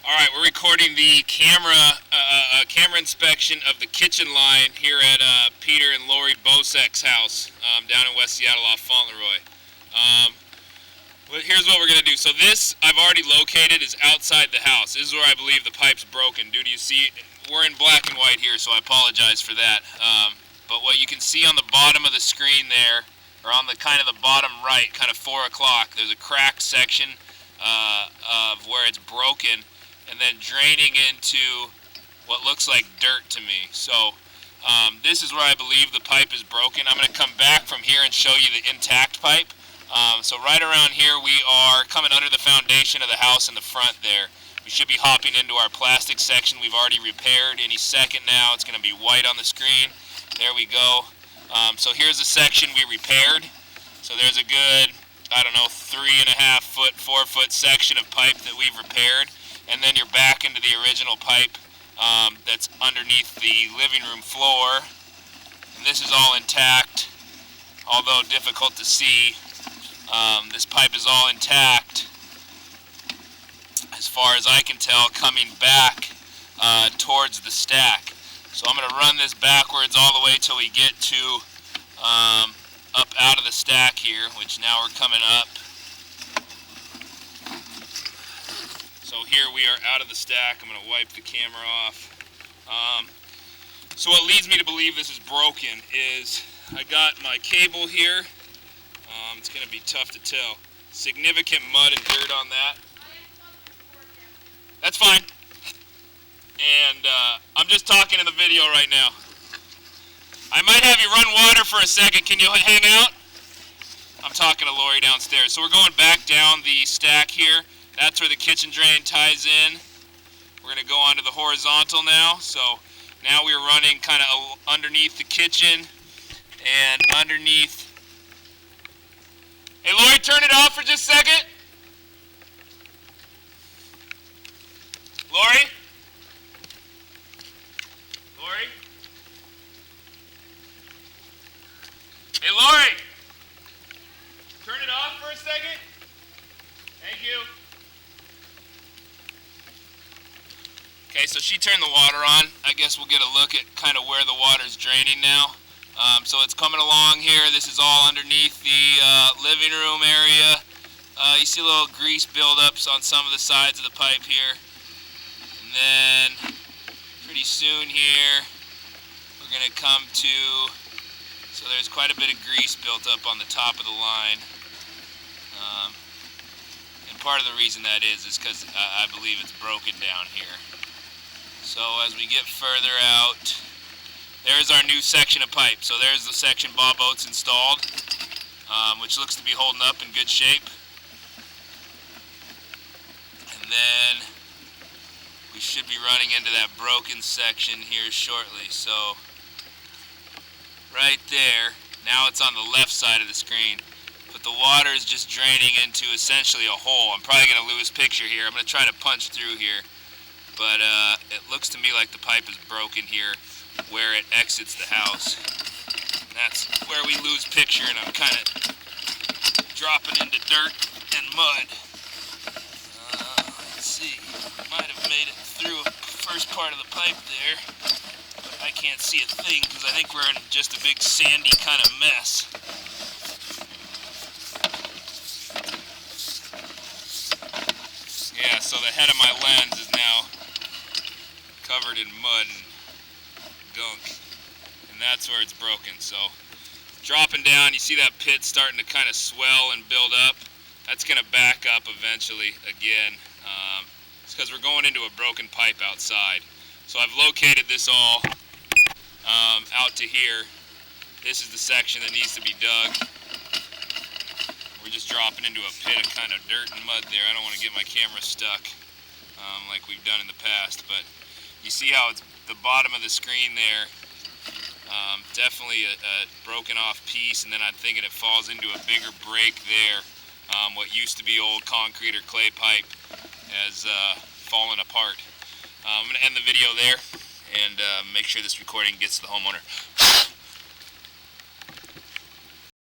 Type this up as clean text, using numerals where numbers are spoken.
All right, we're recording the camera inspection of the kitchen line here at Peter and Lori Bosek's house down in West Seattle off Fauntleroy. Well, here's what we're going to do. So this, I've already located, is outside the house. This is where I believe the pipe's broken. Dude, you see, we're in black and white here, so I apologize for that. But what you can see on the bottom of the screen there, or on the kind of the bottom right, kind of 4 o'clock, there's a cracked section of where it's broken, and then draining into what looks like dirt to me. So this is where I believe the pipe is broken. I'm going to come back from here and show you the intact pipe. So right around here we are coming under the foundation of the house in the front there. We should be hopping into our plastic section we've already repaired any second now. It's going to be white on the screen. There we go. So here's the section we repaired. So there's a good, I don't know, 3.5 foot, 4 foot section of pipe that we've repaired. And then you're back into the original pipe that's underneath the living room floor. And this is all intact, although difficult to see. This pipe is all intact, as far as I can tell, coming back towards the stack. So I'm going to run this backwards all the way till we get to up out of the stack here, which now we're coming up. So here we are out of the stack. I'm going to wipe the camera off. So what leads me to believe this is broken is I got my cable here. It's going to be tough to tell. Significant mud and dirt on that. That's fine. And I'm just talking in the video right now. I might have you run water for a second. Can you hang out? I'm talking to Lori downstairs. So we're going back down the stack here. That's where the kitchen drain ties in. We're going to go onto the horizontal now. So now we're running kind of underneath the kitchen and underneath. Hey, Lori, turn it off for just a second. Lori? Lori? Hey, Lori! Turn it off for a second. Thank you. Okay, so she turned the water on. I guess we'll get a look at kind of where the water's draining now. So it's coming along here. This is all underneath the living room area. You see little grease buildups on some of the sides of the pipe here. And then pretty soon here, we're going to come to, so there's quite a bit of grease built up on the top of the line. And part of the reason that is because I believe it's broken down here. So as we get further out, there's our new section of pipe. So there's the section Bob Oates installed, which looks to be holding up in good shape. And then we should be running into that broken section here shortly. So right there, now it's on the left side of the screen. But the water is just draining into essentially a hole. I'm probably going to lose picture here. I'm going to try to punch through here. But it looks to me like the pipe is broken here where it exits the house. And that's where we lose picture, and I'm kind of dropping into dirt and mud. Let's see. Might have made it through the first part of the pipe there. But I can't see a thing because I think we're in just a big sandy kind of mess. Yeah, so the head of my lens is now covered in mud and gunk, and that's where it's broken. So dropping down, you see that pit starting to kind of swell and build up. That's going to back up eventually again. It's because we're going into a broken pipe outside. So I've located this all out to here. This is the section that needs to be dug. We're just dropping into a pit of kind of dirt and mud there. I don't want to get my camera stuck like we've done in the past, but you see how it's the bottom of the screen there. Definitely a broken off piece, and then I'm thinking it falls into a bigger break there. What used to be old concrete or clay pipe has fallen apart. I'm going to end the video there and make sure this recording gets to the homeowner.